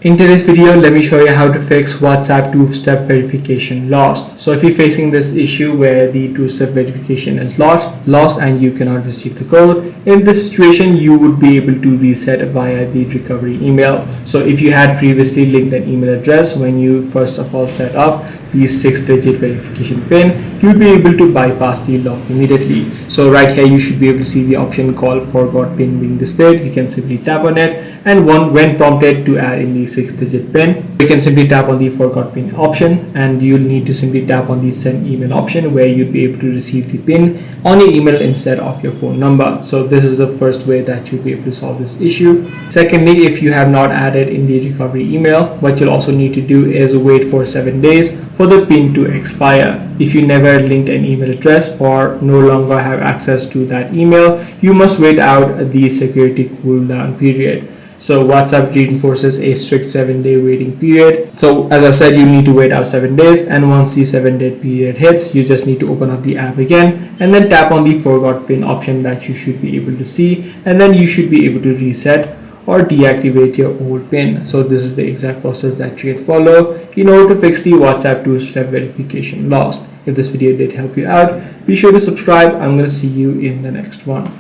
In today's video, let me show you how to fix WhatsApp two-step verification lost. So if you're facing this issue where the two-step verification is lost and you cannot receive the code, in this situation, you would be able to reset via the recovery email. So if you had previously linked an email address when you first of all set up the 6-digit verification PIN, you'll be able to bypass the lock immediately. So right here, you should be able to see the option called forgot PIN being displayed. You can simply tap on it, and when prompted to add in the 6-digit PIN, you can simply tap on the forgot PIN option, and you'll need to simply tap on the send email option where you'll be able to receive the PIN on your email instead of your phone number. So this is the first way that you'll be able to solve this issue. Secondly, if you have not added in the recovery email, what you'll also need to do is wait for 7 days for the PIN to expire. If you never linked an email address or no longer have access to that email, you must wait out the security cooldown period. So WhatsApp reinforces a strict 7-day waiting period. So as I said, you need to wait out 7 days, and once the 7-day period hits, you just need to open up the app again and then tap on the forgot PIN option that you should be able to see, and then you should be able to reset or deactivate your old PIN. So this is the exact process that you can follow in order to fix the WhatsApp two-step verification lost. If this video did help you out, be sure to subscribe. I'm going to see you in the next one.